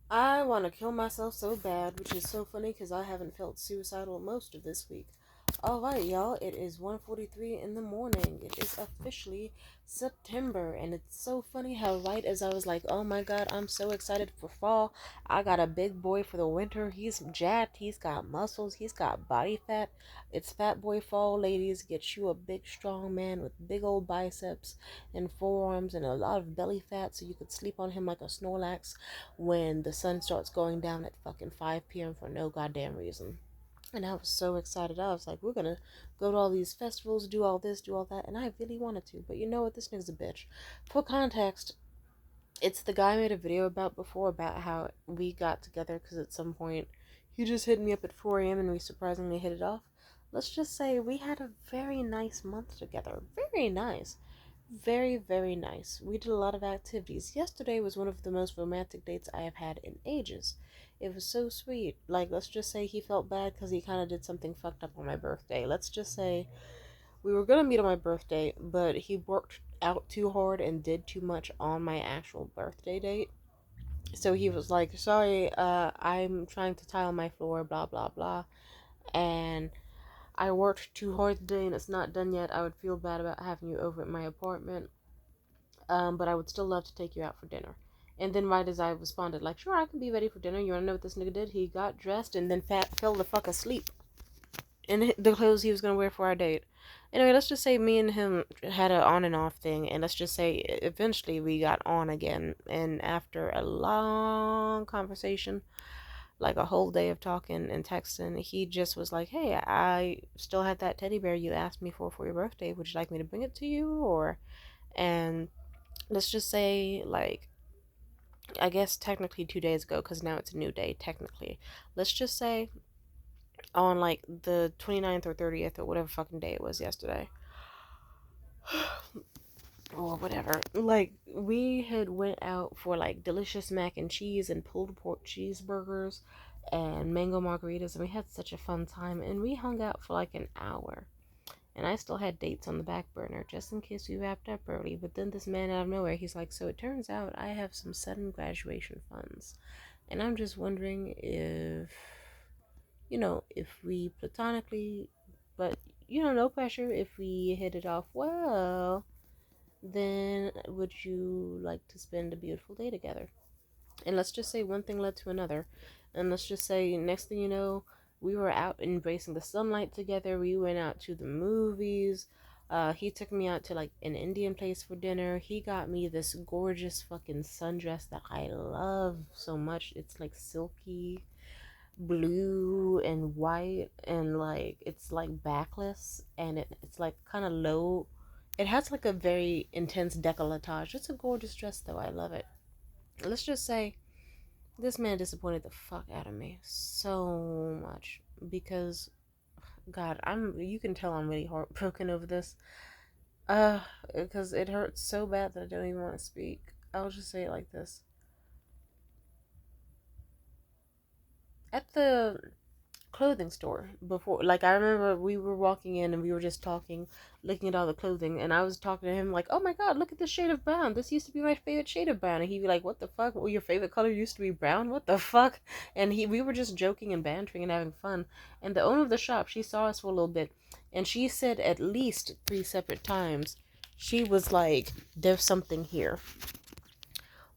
I want to kill myself so bad, which is so funny because I haven't felt suicidal most of this week. Alright, y'all, it is 1:43 in the morning. It is officially September, and it's so funny how right as I was like, oh my god, I'm so excited for fall, I got a big boy for the winter. He's jacked, he's got muscles, he's got body fat. It's fat boy fall, ladies. Get you a big strong man with big old biceps and forearms and a lot of belly fat so you could sleep on him like a Snorlax when the sun starts going down at fucking 5 p.m. for no goddamn reason. And I was so excited. I was like, we're gonna go to all these festivals, do all this, do all that. And I really wanted to. But you know what? This nigga's a bitch. For context, it's the guy I made a video about before about how we got together because at some point he just hit me up at 4 a.m. and we surprisingly hit it off. Let's just say we had a very nice month together. Very nice. Very, very nice. We did a lot of activities. Yesterday was one of the most romantic dates I have had in ages. It was so sweet. Like, let's just say he felt bad because he kind of did something fucked up on my birthday. Let's just say we were gonna meet on my birthday, but he worked out too hard and did too much on my actual birthday date. So he was like, sorry, I'm trying to tile my floor, blah, blah, blah. And I worked too hard today and it's not done yet. I would feel bad about having you over at my apartment. But I would still love to take you out for dinner. And then right as I responded, like, sure, I can be ready for dinner. You wanna know what this nigga did? He got dressed and then fell the fuck asleep in the clothes he was gonna wear for our date. Anyway, let's just say me and him had an on and off thing, and let's just say eventually we got on again. And after a long conversation, like a whole day of talking and texting, he just was like, "Hey, I still had that teddy bear you asked me for your birthday. Would you like me to bring it to you?" Or, and let's just say, like, I guess technically 2 days ago, because now it's a new day, technically. Let's just say on like the 29th or 30th or whatever fucking day it was yesterday, or whatever. Like, we had went out for like delicious mac and cheese and pulled pork cheeseburgers and mango margaritas, and we had such a fun time. And we hung out for like an hour. And I still had dates on the back burner just in case we wrapped up early. But then this man out of nowhere, he's like, so it turns out I have some sudden graduation funds. And I'm just wondering if, if we platonically, but, no pressure, if we hit it off well, then would you like to spend a beautiful day together? And let's just say one thing led to another. And let's just say next thing you know, we were out embracing the sunlight together. We went out to the movies. He took me out to like an Indian place for dinner. He got me this gorgeous fucking sundress that I love so much. It's like silky blue and white, and like it's like backless, and it's like kind of low. It has like a very intense decolletage. It's a gorgeous dress though. I love it. Let's just say this man disappointed the fuck out of me so much because God, you can tell I'm really heartbroken over this. Uh because it hurts so bad that I don't even want to speak. I'll just say it like this. At the clothing store before, like, I remember we were walking in and we were just talking, looking at all the clothing, and I was talking to him like, oh my god, look at this shade of brown, this used to be my favorite shade of brown. And he'd be like, what the fuck, well, your favorite color used to be brown, what the fuck? And we were just joking and bantering and having fun. And the owner of the shop, she saw us for a little bit, and she said at least 3 separate times, she was like, there's something here,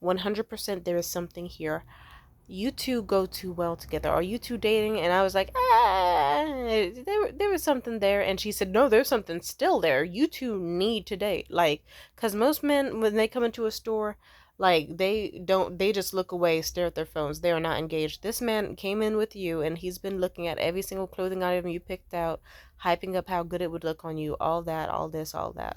100% there is something here. You two go too well together. Are you two dating? And I was like, there was something there. And she said, no, there's something still there. You two need to date. Like, because most men, when they come into a store, like, they just look away, stare at their phones. They are not engaged. This man came in with you, and he's been looking at every single clothing item you picked out, hyping up how good it would look on you, all that, all this, all that,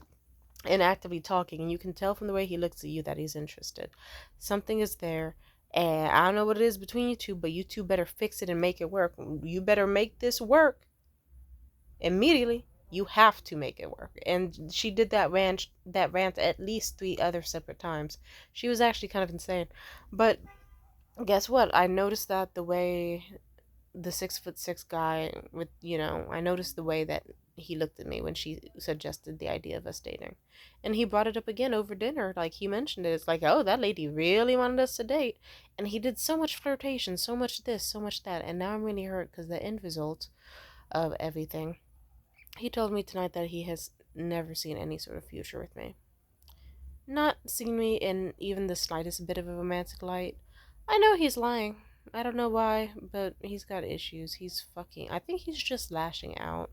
and actively talking. And you can tell from the way he looks at you that he's interested. Something is there, and I don't know what it is between you two, but you two better fix it and make it work. You better make this work immediately. You have to make it work. And she did that rant at least 3 other separate times. She was actually kind of insane. But guess what? I noticed that the way the 6'6" guy with, I noticed the way that he looked at me when she suggested the idea of us dating. And he brought it up again over dinner. Like, he mentioned it. It's like, oh, that lady really wanted us to date. And he did so much flirtation, so much this, so much that. And now I'm really hurt because the end result of everything. He told me tonight that he has never seen any sort of future with me. Not seen me in even the slightest bit of a romantic light. I know he's lying. I don't know why, but he's got issues. He's fucking. I think he's just lashing out.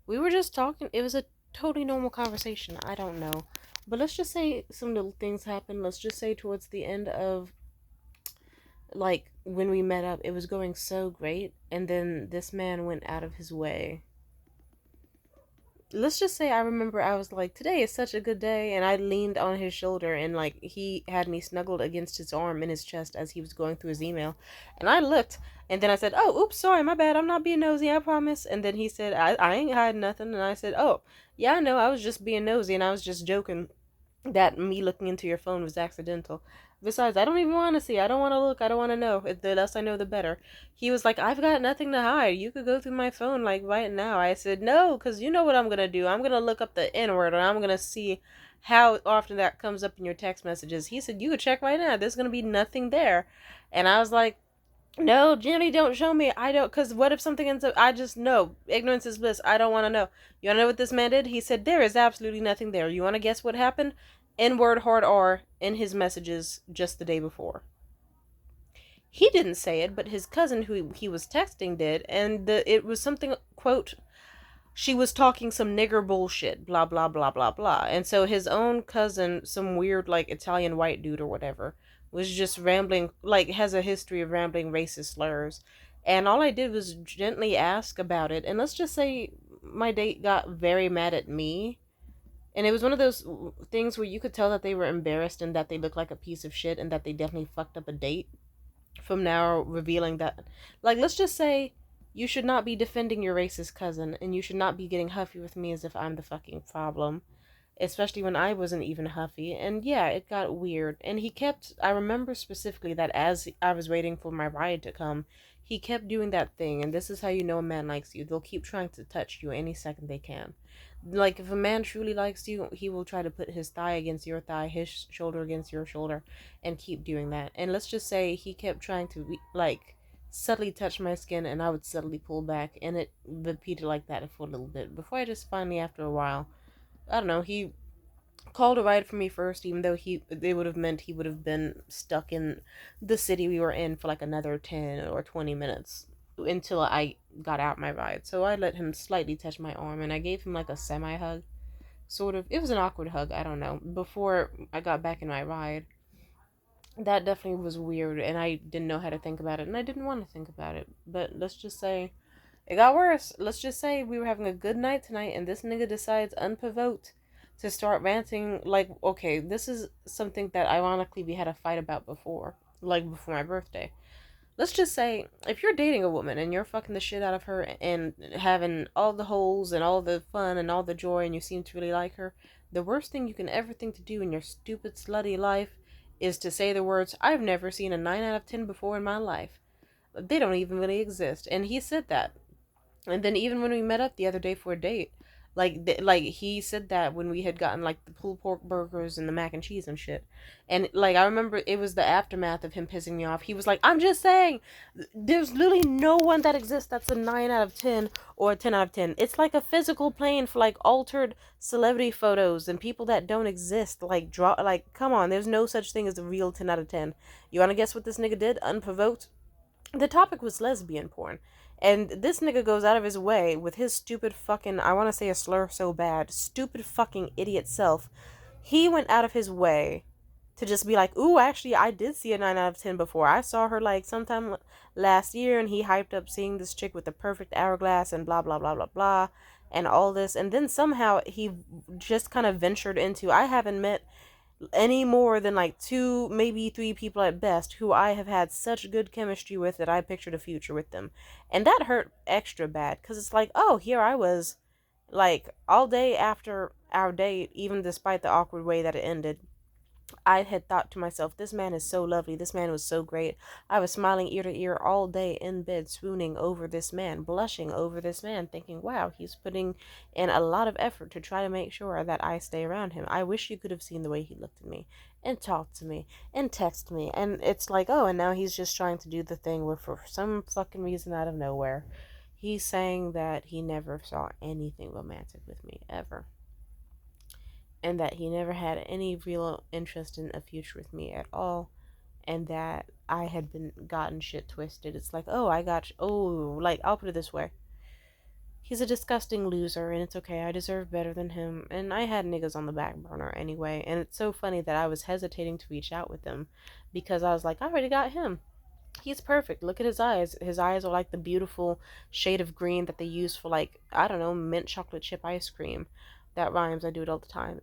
We were just talking. It was a totally normal conversation. I don't know. But let's just say some little things happened. Let's just say towards the end of, like, when we met up, it was going so great. And then this man went out of his way. Let's just say I remember I was like, today is such a good day. And I leaned on his shoulder and, like, he had me snuggled against his arm in his chest as he was going through his email. And I looked and then I said, oh, oops, sorry, my bad. I'm not being nosy, I promise. And then he said, I ain't hiding nothing. And I said, oh, yeah, I know. I was just being nosy and I was just joking that me looking into your phone was accidental. Besides, I don't even want to see. I don't want to look. I don't want to know. The less I know, the better. He was like, I've got nothing to hide. You could go through my phone, like, right now. I said, no, because you know what I'm going to do. I'm going to look up the N word and I'm going to see how often that comes up in your text messages. He said, you could check right now. There's going to be nothing there. And I was like, no, Jenny, don't show me. I don't, because what if something ends up, I just know. Ignorance is bliss. I don't want to know. You want to know what this man did? He said, there is absolutely nothing there. You want to guess what happened? N word hard R in his messages just the day before. He didn't say it, but his cousin who he was texting did, and it was something, quote, she was talking some nigger bullshit, blah, blah, blah, blah, blah. And so his own cousin, some weird, like, Italian white dude or whatever, was just rambling, like, has a history of rambling racist slurs. And all I did was gently ask about it. And let's just say my date got very mad at me. And it was one of those things where you could tell that they were embarrassed and that they looked like a piece of shit and that they definitely fucked up a date from now revealing that, like, let's just say you should not be defending your racist cousin and you should not be getting huffy with me as if I'm the fucking problem, especially when I wasn't even huffy. And yeah, it got weird. And he kept, I remember specifically that as I was waiting for my ride to come, he kept doing that thing. And this is how you know a man likes you. They'll keep trying to touch you any second they can. Like, if a man truly likes you, he will try to put his thigh against your thigh, his shoulder against your shoulder, and keep doing that. And let's just say he kept trying to, like, subtly touch my skin, and I would subtly pull back, and it repeated like that for a little bit before I just finally, after a while, I don't know, he called a ride for me first, even though it would have meant he would have been stuck in the city we were in for like another 10 or 20 minutes until I got out my ride. So I let him slightly touch my arm and I gave him like a semi hug. Sort of. It was an awkward hug, I don't know. Before I got back in my ride. That definitely was weird and I didn't know how to think about it and I didn't want to think about it. But let's just say it got worse. Let's just say we were having a good night tonight and this nigga decides unprovoked to start ranting. Like, okay, this is something that ironically we had a fight about before, like before my birthday. Let's just say if you're dating a woman and you're fucking the shit out of her and having all the holes and all the fun and all the joy and you seem to really like her, the worst thing you can ever think to do in your stupid slutty life is to say the words, I've never seen a 9 out of 10 before in my life. They don't even really exist. And he said that. And then even when we met up the other day for a date, like he said that when we had gotten like the pulled pork burgers and the mac and cheese and shit, and like I remember it was the aftermath of him pissing me off. He was like, "I'm just saying, there's literally no one that exists that's a 9 out of 10 or a 10 out of 10. It's like a physical plane for like altered celebrity photos and people that don't exist. Like draw, like come on, there's no such thing as a real 10 out of 10. You wanna guess what this nigga did? Unprovoked, the topic was lesbian porn. And this nigga goes out of his way with his stupid fucking, I want to say a slur so bad, stupid fucking idiot self. He went out of his way to just be like, ooh, actually, I did see a 9 out of 10 before. I saw her like sometime last year, and he hyped up seeing this chick with the perfect hourglass and blah, blah, blah, blah, blah, and all this. And then somehow he just kind of ventured into, I haven't met any more than like two, maybe three people at best who I have had such good chemistry with that I pictured a future with them. And that hurt extra bad because it's like, oh, here I was, like, all day after our date, even despite the awkward way that it ended. I had thought to myself, this man is so lovely. This man was so great. I was smiling ear to ear all day in bed, swooning over this man, blushing over this man, thinking, wow, he's putting in a lot of effort to try to make sure that I stay around him. I wish you could have seen the way he looked at me and talked to me and texted me. And it's like, oh, and now he's just trying to do the thing where for some fucking reason out of nowhere, he's saying that he never saw anything romantic with me, ever, and that he never had any real interest in a future with me at all, and that I had been gotten shit twisted. It's like, oh, like, I'll put it this way. He's a disgusting loser, and it's okay. I deserve better than him. And I had niggas on the back burner anyway. And it's so funny that I was hesitating to reach out with him because I was like, I already got him. He's perfect. Look at his eyes. His eyes are like the beautiful shade of green that they use for, like, I don't know, mint chocolate chip ice cream. That rhymes. I do it all the time.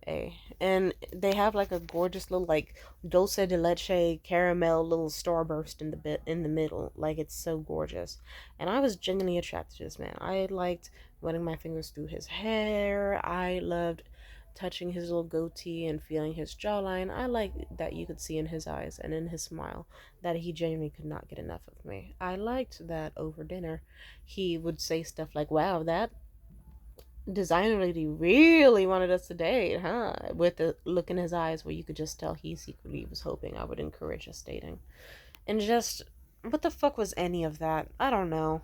And they have like a gorgeous little like dulce de leche caramel little starburst in the bit in the middle. Like, it's so gorgeous. And I was genuinely attracted to this man. I liked running my fingers through his hair. I loved touching his little goatee and feeling his jawline. I like that you could see in his eyes and in his smile that he genuinely could not get enough of me. I liked that over dinner he would say stuff like, wow, that designer lady really wanted us to date, huh? With the look in his eyes where you could just tell he secretly was hoping I would encourage us dating. And just, what the fuck was any of that? I don't know.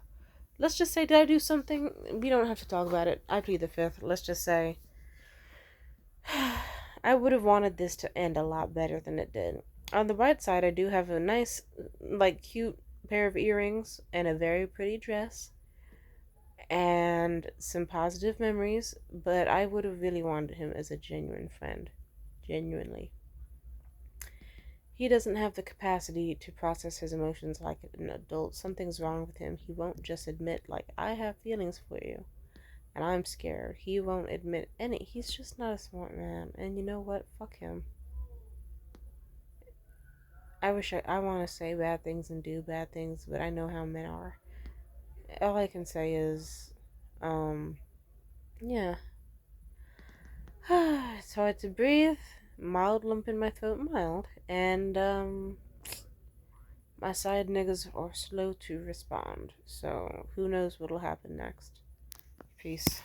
Let's just say, did I do something? We don't have to talk about it. I plead the fifth. Let's just say, I would have wanted this to end a lot better than it did. On the bright side, I do have a nice, like, cute pair of earrings and a very pretty dress and some positive memories, but I would have really wanted him as a genuine friend. Genuinely. He doesn't have the capacity to process his emotions like an adult. Something's wrong with him. He won't just admit, like, I have feelings for you and I'm scared. He won't admit any. He's just not a smart man. And you know what? Fuck him. I want to say bad things and do bad things, but I know how men are. All I can say is, yeah. It's hard to breathe. Mild lump in my throat, mild. And, my side niggas are slow to respond. So, who knows what'll happen next. Peace.